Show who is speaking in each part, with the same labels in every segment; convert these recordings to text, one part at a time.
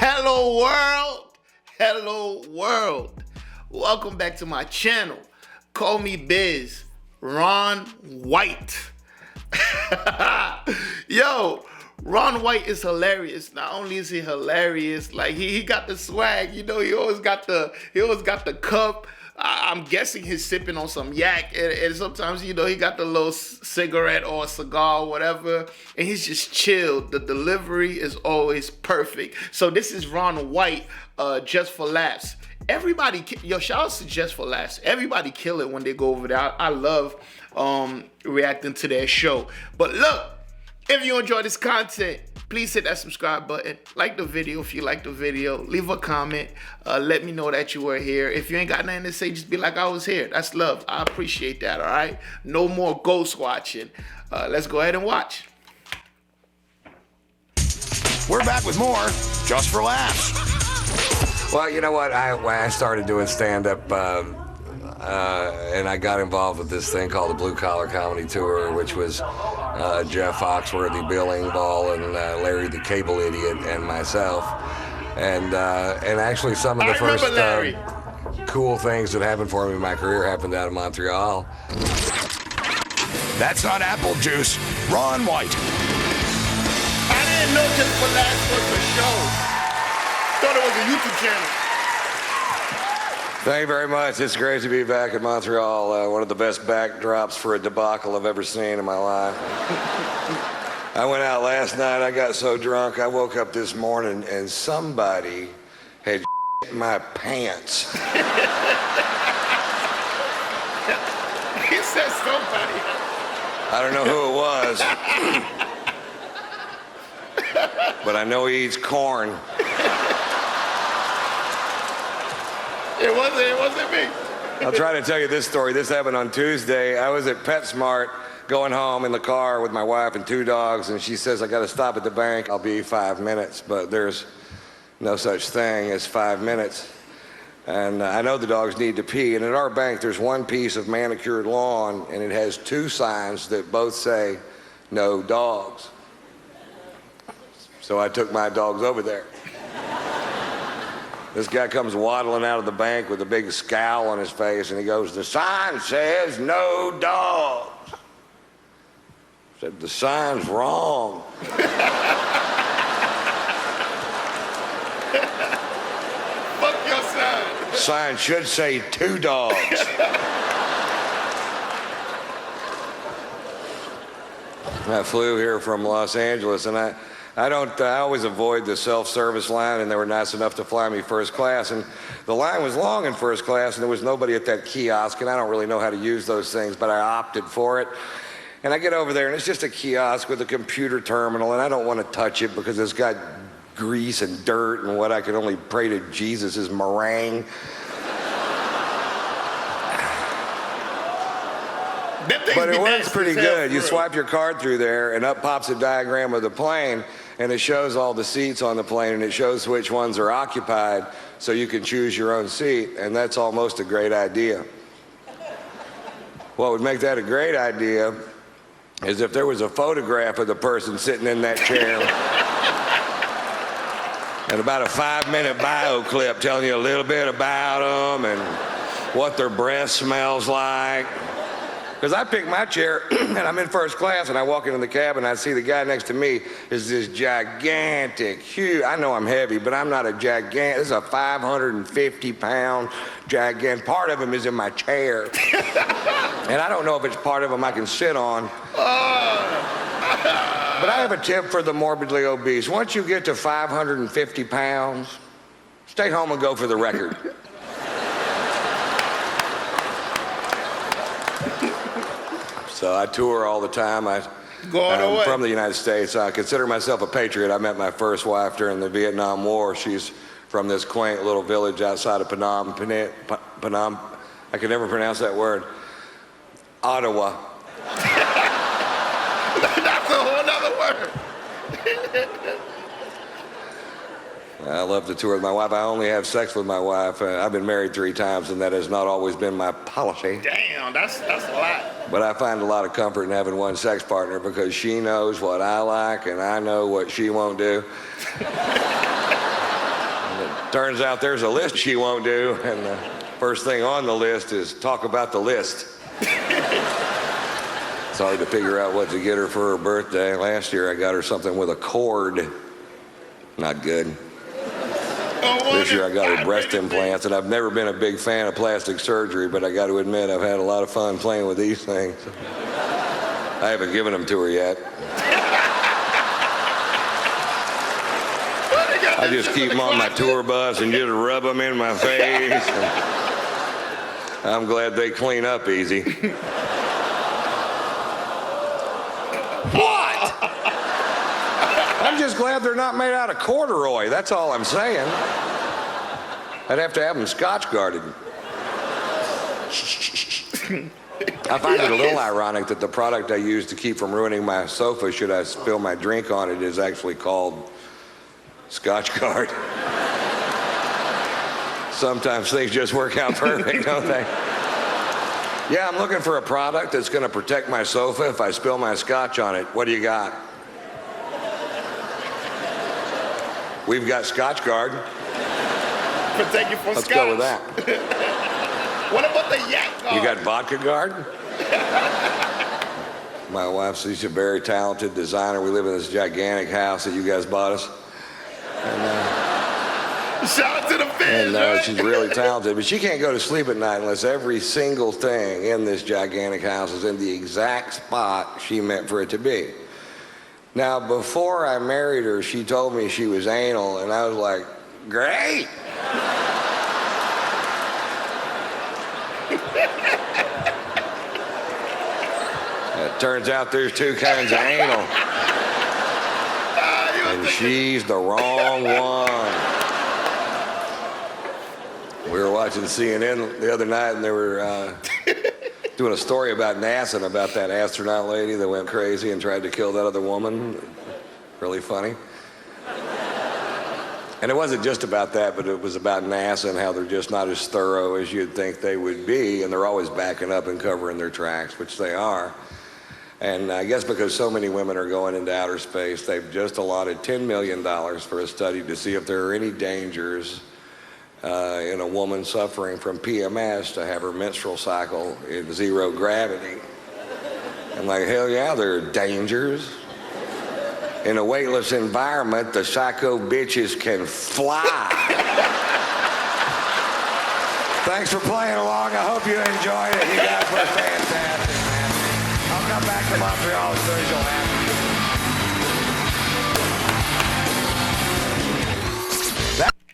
Speaker 1: Hello world, hello world. Welcome back to my channel. Call me Biz, Ron White. Yo, Ron White is hilarious. Not only is he hilarious, like he got the swag, you know, he always got the cup. I'm guessing he's sipping on some yak, and sometimes, you know, he got the little cigarette or cigar or whatever, and he's just chilled. The delivery is always perfect. So this is Ron White, Just for Laughs. Everybody, yo, shout out to Just for Laughs. Everybody kill it when they go over there. I love reacting to their show. But look, if you enjoy this content, please hit that subscribe button. Like the video if you like the video. Leave a comment. Let me know that you were here. If you ain't got nothing to say, just be like, I was here. That's love. I appreciate that, all right? No more ghost watching. Let's go ahead and watch.
Speaker 2: We're back with more Just for Laughs.
Speaker 3: Well, you know what? When I started doing stand-up, and I got involved with this thing called the Blue Collar Comedy Tour, which was Jeff Foxworthy, Bill Engvall, and Larry the Cable Idiot, and myself. And actually some of the first cool things that happened for me in my career happened out of Montreal.
Speaker 2: That's not apple juice. Ron White.
Speaker 1: I didn't know Just for Laughs was a show. Thought it was a YouTube channel.
Speaker 3: Thank you very much. It's great to be back in Montreal. One of the best backdrops for a debacle I've ever seen in my life. I went out last night. I got so drunk. I woke up this morning and somebody had shit my pants.
Speaker 1: He said somebody.
Speaker 3: I don't know who it was, but I know he eats corn.
Speaker 1: It wasn't me.
Speaker 3: I'll try to tell you this story. This happened on Tuesday. I was at PetSmart going home in the car with my wife and two dogs, and she says, I got to stop at the bank. I'll be 5 minutes, but there's no such thing as 5 minutes. And I know the dogs need to pee, and at our bank there's one piece of manicured lawn, and it has two signs that both say, no dogs. So I took my dogs over there. This guy comes waddling out of the bank with a big scowl on his face, and he goes, the sign says no dogs. I said, the sign's wrong.
Speaker 1: Fuck your sign.
Speaker 3: The sign should say two dogs. I flew here from Los Angeles, and I always avoid the self-service line, and they were nice enough to fly me first class. And the line was long in first class, and there was nobody at that kiosk, and I don't really know how to use those things, but I opted for it. And I get over there, and it's just a kiosk with a computer terminal, and I don't want to touch it because it's got grease and dirt and what I can only pray to Jesus is meringue. But it works pretty good. You swipe your card through there, and up pops a diagram of the plane, and it shows all the seats on the plane, and it shows which ones are occupied, so you can choose your own seat, and that's almost a great idea. What would make that a great idea is if there was a photograph of the person sitting in that chair and about a 5-minute bio clip telling you a little bit about them and what their breath smells like. Because I pick my chair, and I'm in first class, and I walk into the cab, and I see the guy next to me is this gigantic, huge, I know I'm heavy, but I'm not a gigantic, this is a 550-pound gigantic. Part of him is in my chair. And I don't know if it's part of him I can sit on. But I have a tip for the morbidly obese. Once you get to 550 pounds, stay home and go for the record. So I tour all the time. I'm from the United States. I consider myself a patriot. I met my first wife during the Vietnam War. She's from this quaint little village outside of Phnom, I can never pronounce that word, Ottawa.
Speaker 1: That's a whole nother word.
Speaker 3: I love to tour with my wife. I only have sex with my wife. I've been married 3 times, and that has not always been my policy.
Speaker 1: Damn, that's a lot.
Speaker 3: But I find a lot of comfort in having one sex partner because she knows what I like, and I know what she won't do. Turns out there's a list she won't do, and the first thing on the list is talk about the list. It's hard to figure out what to get her for her birthday. Last year I got her something with a cord. Not good. This year I got her breast implants, and I've never been a big fan of plastic surgery, but I got to admit I've had a lot of fun playing with these things. I haven't given them to her yet. I just keep them on my tour bus and just rub them in my face. I'm glad they clean up easy. What? I'm just glad they're not made out of corduroy. That's all I'm saying. I'd have to have them Scotch guarded. I find it a little ironic that the product I use to keep from ruining my sofa should I spill my drink on it is actually called Scotch Guard. Sometimes things just work out perfect, don't they? Yeah, I'm looking for a product that's going to protect my sofa if I spill my scotch on it. What do you got? We've got Scotch Guard.
Speaker 1: Protect you from
Speaker 3: Let's
Speaker 1: scotch.
Speaker 3: go with that.
Speaker 1: What about the yak guard?
Speaker 3: You got Vodka Guard? My wife, she's a very talented designer. We live in this gigantic house that you guys bought us.
Speaker 1: Shout out to the fans, right?
Speaker 3: She's really talented, but she can't go to sleep at night unless every single thing in this gigantic house is in the exact spot she meant for it to be. Now, before I married her, she told me she was anal, and I was like, great. It turns out there's two kinds of anal. And she's the wrong one. We were watching CNN the other night, and they were doing a story about NASA and about that astronaut lady that went crazy and tried to kill that other woman. Really funny. And it wasn't just about that, but it was about NASA and how they're just not as thorough as you'd think they would be, and they're always backing up and covering their tracks, which they are. And I guess because so many women are going into outer space, they've just allotted $10 million for a study to see if there are any dangers in a woman suffering from PMS to have her menstrual cycle in zero gravity. I'm like, hell yeah, there are dangers. In a weightless environment, the psycho bitches can fly. Thanks for playing along. I hope you enjoyed it. You guys were fantastic, man. I'll come back to Montreal as soon as you'll have me.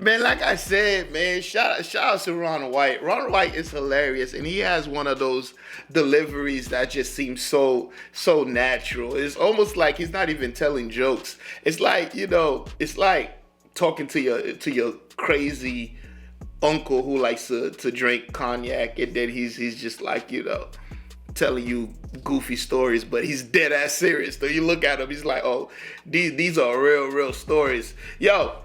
Speaker 1: Man, like I said, man, shout out to Ron White. Ron White is hilarious, and he has one of those deliveries that just seems so natural. It's almost like he's not even telling jokes. It's like, it's like talking to your crazy uncle who likes to drink cognac, and then he's just like, telling you goofy stories, but he's dead ass serious. So you look at him, he's like, oh, these are real stories. Yo.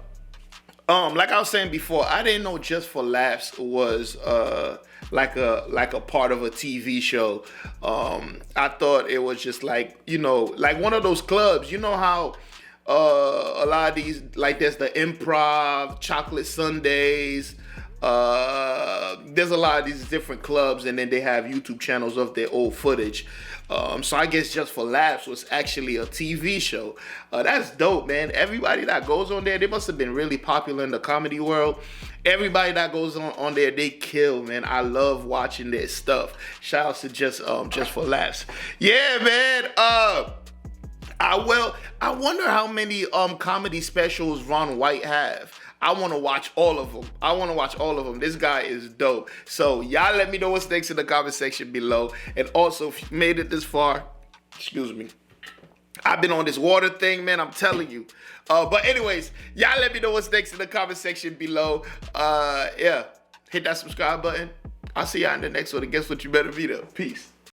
Speaker 1: Like I was saying before, I didn't know Just for Laughs was like a part of a TV show. I thought it was just like like one of those clubs. You know how a lot of these, like there's the Improv, Chocolate Sundays. There's a lot of these different clubs, and then they have YouTube channels of their old footage. So I guess Just for Laughs was actually a TV show. That's dope, man. Everybody that goes on there, they must have been really popular in the comedy world. Everybody that goes on there, they kill, man. I love watching their stuff. Shout out to Just for Laughs. Yeah, man. I wonder how many comedy specials Ron White have. I want to watch all of them. This guy is dope. So y'all let me know what's next in the comment section below. And also, if you made it this far, excuse me, I've been on this water thing, man. I'm telling you. But anyways, y'all let me know what's next in the comment section below. Yeah, hit that subscribe button. I'll see y'all in the next one. And guess what? You better be there. Peace.